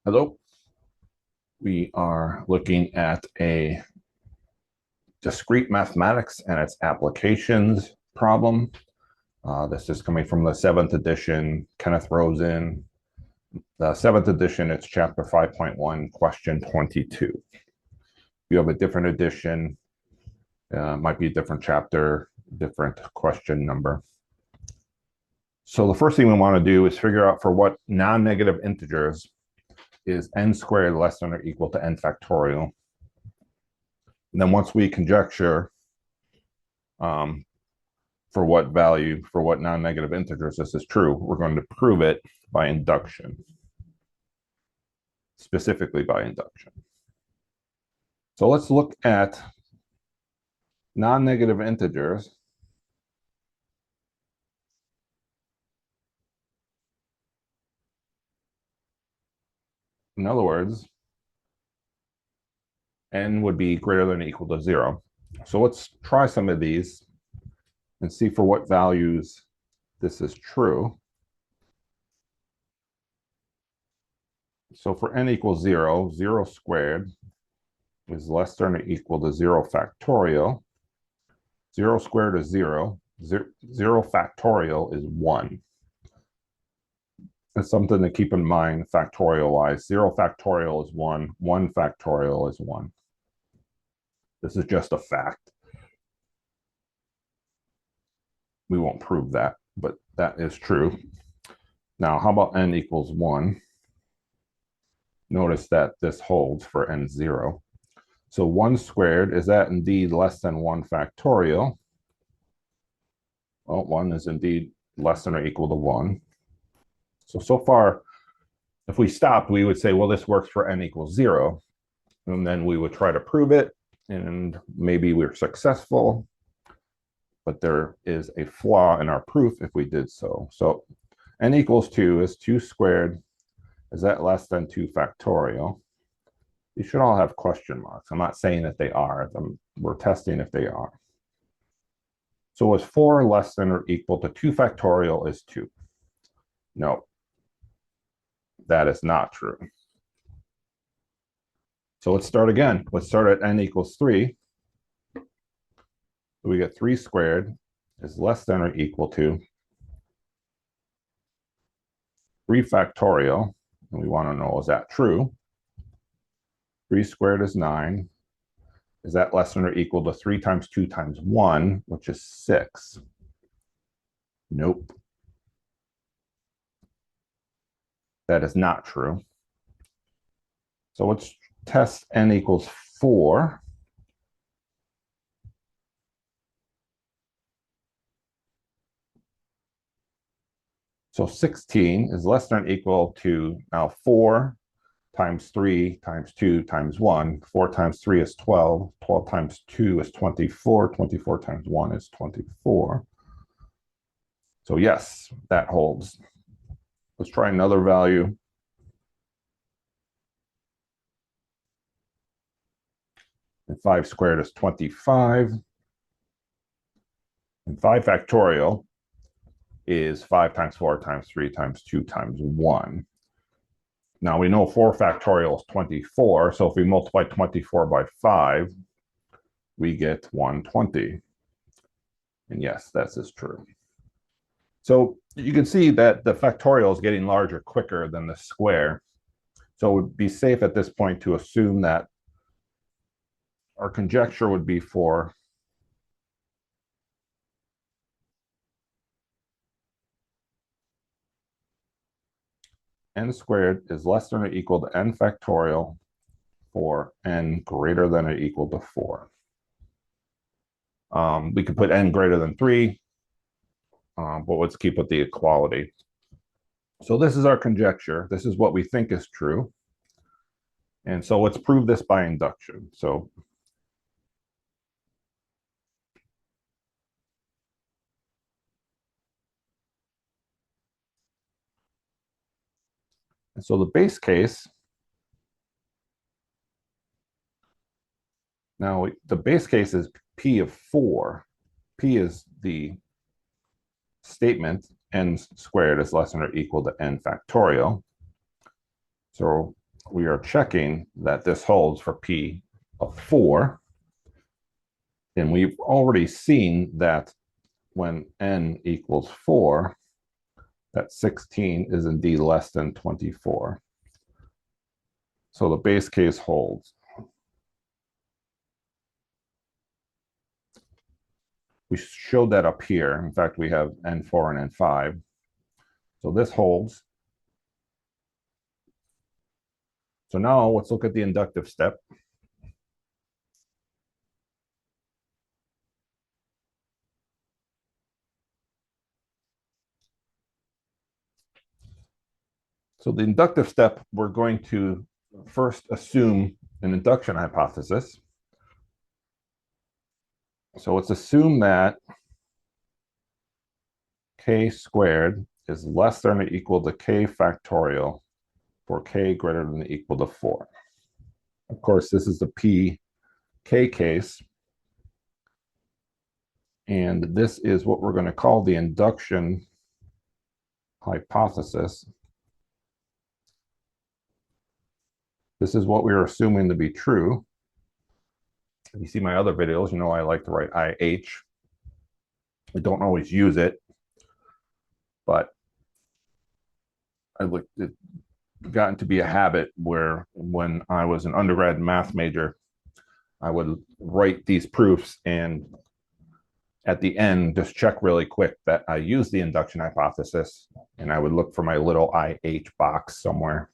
Hello. We are looking at a discrete mathematics and its applications problem. This is coming from the 7th edition, Kenneth Rosen. The 7th edition, it's chapter 5.1, question 22. If you have a different edition, might be a different chapter, different question number. So the first thing we want to do is figure out for what non-negative integers is n squared less than or equal to n factorial. And then once we conjecture for what value, for what non-negative integers this is true, we're going to prove it by induction, specifically by induction. So let's look at non-negative integers. In other words, n would be greater than or equal to 0. So let's try some of these and see for what values this is true. So for n equals 0, 0 squared is less than or equal to 0 factorial. 0 squared is 0. 0 factorial is 1. That's something to keep in mind factorial-wise. 0 factorial is 1. 1 factorial is 1. This is just a fact. We won't prove that, but that is true. Now, how about n equals 1? Notice that this holds for n 0. So 1 squared, is that indeed less than 1 factorial? Well, 1 is indeed less than or equal to 1. So far, if we stopped, we would say, well, this works for n equals 0. And then we would try to prove it, and maybe we're successful. But there is a flaw in our proof if we did so. So n equals 2 is 2 squared. Is that less than 2 factorial? These should all have question marks. I'm not saying that they are. We're testing if they are. So is 4 less than or equal to 2 factorial is 2? No. That is not true. So let's start again. Let's start at n equals 3. We get 3 squared is less than or equal to 3 factorial. And we want to know, is that true? 3 squared is 9. Is that less than or equal to 3 times 2 times 1, which is 6? Nope. That is not true. So let's test n equals 4. So 16 is less than or equal to now 4 times 3 times 2 times 1. 4 times 3 is 12. 12 times 2 is 24. 24 times 1 is 24. So yes, that holds. Let's try another value. And 5 squared is 25. And 5 factorial is 5 times 4 times 3 times 2 times 1. Now we know 4 factorial is 24, so if we multiply 24 by 5, we get 120. And yes, this is true. So you can see that the factorial is getting larger quicker than the square. So it would be safe at this point to assume that our conjecture would be for n squared is less than or equal to n factorial for n greater than or equal to 4. We could put n greater than 3, but let's keep with the equality. So this is our conjecture. This is what we think is true. And so let's prove this by induction. So the base case, now the base case is P of 4. P is the statement n squared is less than or equal to n factorial. So we are checking that this holds for P of 4. And we've already seen that when n equals 4, that 16 is indeed less than 24. So the base case holds. We showed that up here. In fact, we have n4 and n5. So this holds. So now let's look at the inductive step. So the inductive step, we're going to first assume an induction hypothesis. So let's assume that k squared is less than or equal to k factorial for k greater than or equal to 4. Of course, this is the pk case. And this is what we're going to call the induction hypothesis. This is what we are assuming to be true. If you see my other videos, you know I like to write IH. I don't always use it, but it's gotten to be a habit where when I was an undergrad math major, I would write these proofs and at the end just check really quick that I use the induction hypothesis, and I would look for my little IH box somewhere.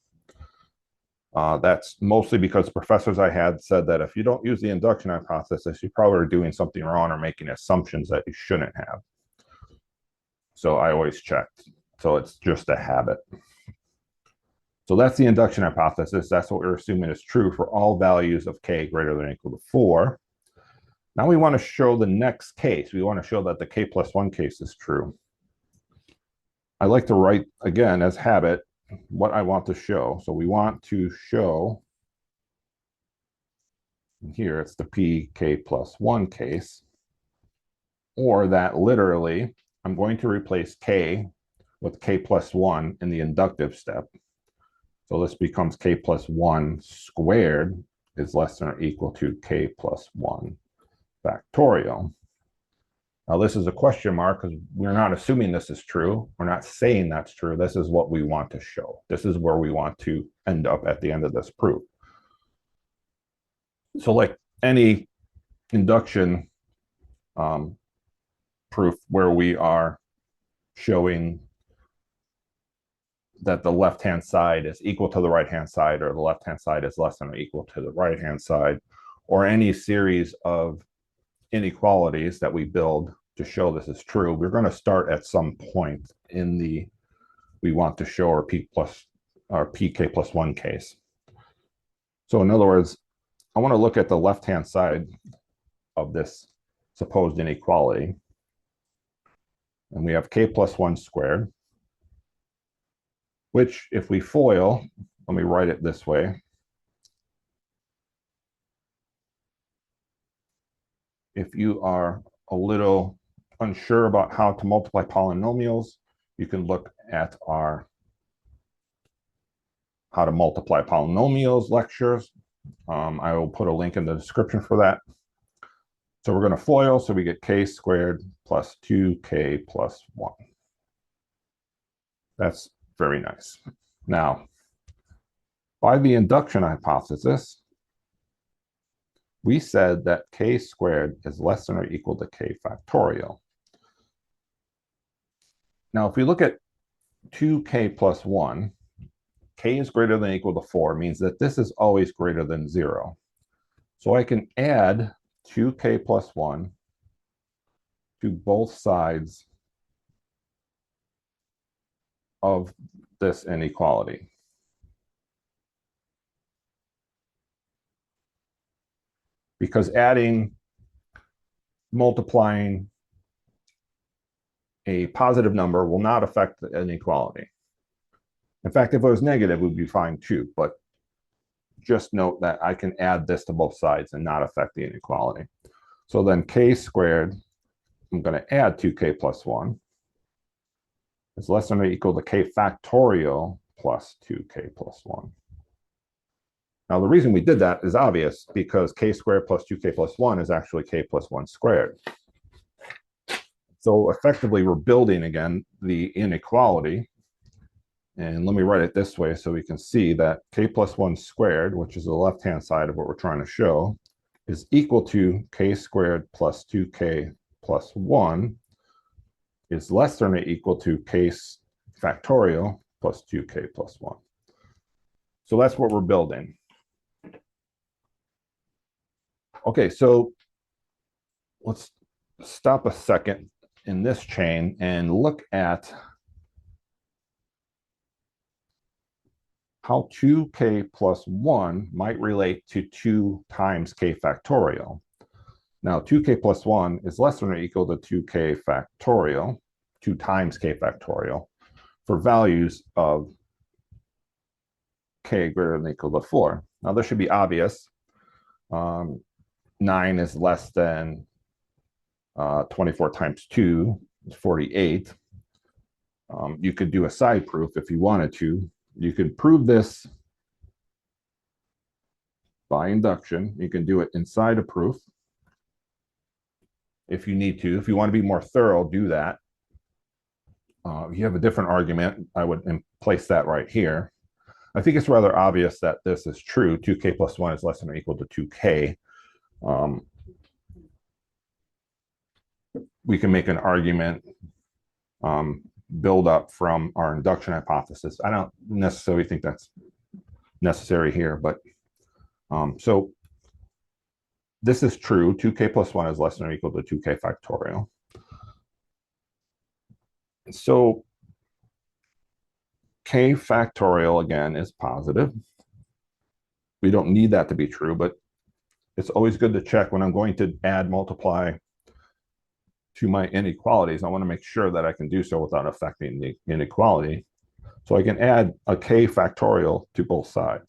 That's mostly because professors I had said that if you don't use the induction hypothesis, you probably are doing something wrong or making assumptions that you shouldn't have. So I always checked. So it's just a habit. So that's the induction hypothesis. That's what we're assuming is true for all values of k greater than or equal to 4. Now we want to show the next case. We want to show that the k plus 1 case is true. I like to write, again, as habit, what I want to show. So we want to show, here it's the pk plus 1 case, or that literally I'm going to replace k with k plus 1 in the inductive step. So this becomes k plus 1 squared is less than or equal to k plus 1 factorial. Now this is a question mark because we're not assuming this is true. We're not saying that's true. This is what we want to show. This is where we want to end up at the end of this proof. So like any induction proof where we are showing that the left-hand side is equal to the right-hand side, or the left-hand side is less than or equal to the right-hand side, or any series of inequalities that we build to show this is true, we're going to start at some point in the we want to show our pk plus 1 case. So in other words, I want to look at the left-hand side of this supposed inequality. And we have k plus 1 squared, which if we FOIL, let me write it this way. If you are a little unsure about how to multiply polynomials, you can look at our how to multiply polynomials lectures. I will put a link in the description for that. So we're going to FOIL, so we get k squared plus 2k plus 1. That's very nice. Now, by the induction hypothesis, we said that k squared is less than or equal to k factorial. Now, if we look at 2k plus 1, k is greater than or equal to 4 means that this is always greater than 0. So I can add 2k plus 1 to both sides of this inequality. Because multiplying a positive number will not affect the inequality. In fact, if it was negative, it would be fine too, but just note that I can add this to both sides and not affect the inequality. So then k squared, I'm going to add 2k plus 1. It's less than or equal to k factorial plus 2k plus 1. Now, the reason we did that is obvious, because k squared plus 2k plus 1 is actually k plus 1 squared. So effectively, we're building, again, the inequality. And let me write it this way so we can see that k plus 1 squared, which is the left-hand side of what we're trying to show, is equal to k squared plus 2k plus 1 is less than or equal to k factorial plus 2k plus 1. So that's what we're building. Okay, so let's stop a second in this chain and look at how 2k plus 1 might relate to 2 times k factorial. Now, 2k plus 1 is less than or equal to 2k factorial, 2 times k factorial, for values of k greater than or equal to 4. Now, this should be obvious. 9 is less than 24 times 2 is 48. You could do a side proof if you wanted to. You could prove this by induction. You can do it inside a proof if you need to. If you want to be more thorough, do that. If you have a different argument, I would place that right here. I think it's rather obvious that this is true. 2k plus 1 is less than or equal to 2k. We can make an argument, build up from our induction hypothesis. I don't necessarily think that's necessary here, but so this is true. 2k plus 1 is less than or equal to 2k factorial. So k factorial, again, is positive. We don't need that to be true, but it's always good to check when I'm going to add, multiply to my inequalities. I want to make sure that I can do so without affecting the inequality. So I can add a k factorial to both sides.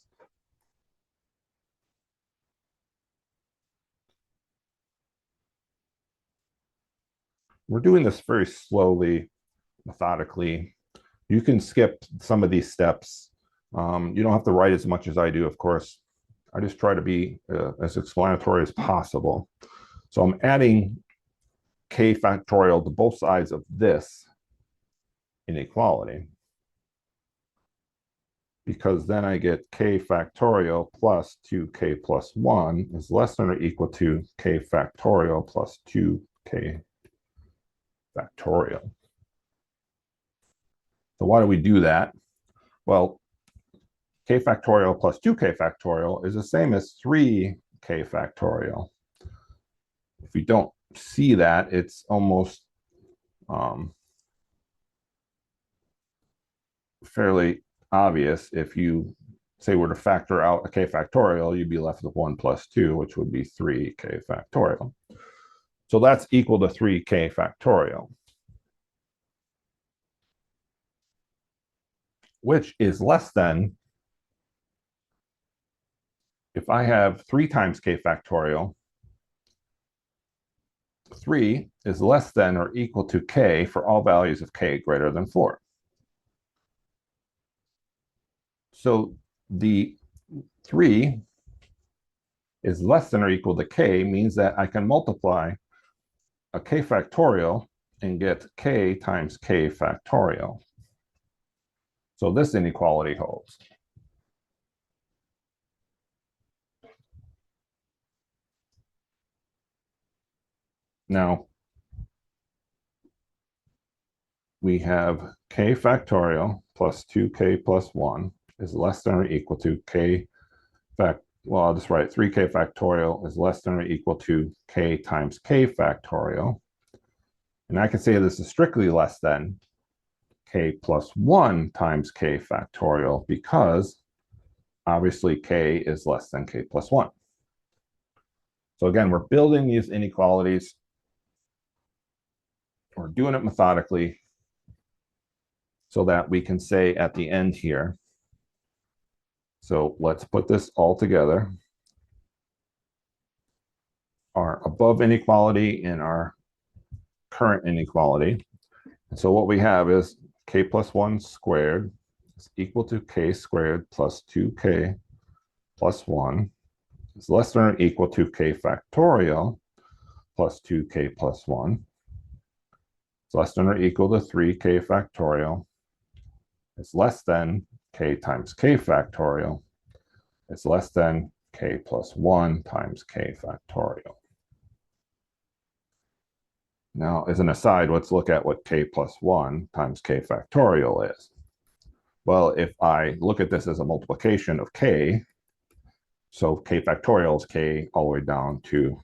We're doing this very slowly, methodically. You can skip some of these steps. You don't have to write as much as I do, of course. I just try to be as explanatory as possible. So I'm adding k factorial to both sides of this inequality, because then I get k factorial plus 2k plus 1 is less than or equal to k factorial plus 2k factorial. So why do we do that? Well, k factorial plus 2k factorial is the same as 3k factorial. If you don't see that, it's almost fairly obvious. If you say were to factor out a k factorial, you'd be left with 1 plus 2, which would be 3k factorial. So that's equal to 3k factorial, which is less than, if I have 3 times k factorial, 3 is less than or equal to k for all values of k greater than 4. So the 3 is less than or equal to k means that I can multiply a k factorial and get k times k factorial. So this inequality holds. Now, we have k factorial plus 2k plus 1 is less than or equal to k well, I'll just write 3k factorial is less than or equal to k times k factorial. And I can say this is strictly less than k plus 1 times k factorial, because obviously k is less than k plus 1. So again, we're building these inequalities. We're doing it methodically so that we can say at the end here, so let's put this all together. Our above inequality and our current inequality. And so what we have is k plus 1 squared is equal to k squared plus 2k plus 1 is less than or equal to k factorial plus 2k plus 1. It's less than or equal to 3k factorial. It's less than k times k factorial. It's less than k plus 1 times k factorial. Now, as an aside, let's look at what k plus 1 times k factorial is. Well, if I look at this as a multiplication of k, so k factorial is k all the way down to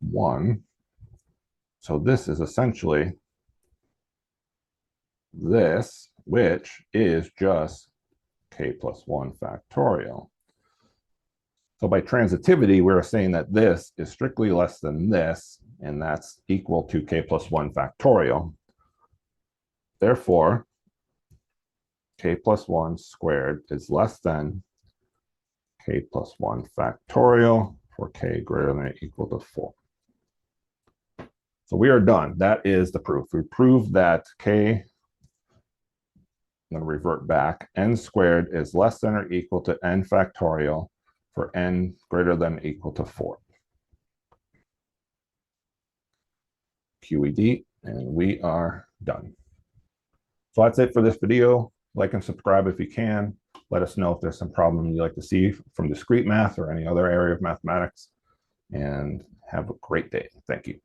1. So this is essentially this, which is just k plus 1 factorial. So by transitivity, we're saying that this is strictly less than this, and that's equal to k plus 1 factorial. Therefore, k plus 1 squared is less than k plus 1 factorial for k greater than or equal to 4. So we are done. That is the proof. We proved that k, I'm going to revert back, n squared is less than or equal to n factorial for n greater than or equal to 4. QED, and we are done. So that's it for this video. Like and subscribe if you can. Let us know if there's some problem you'd like to see from discrete math or any other area of mathematics. And have a great day. Thank you.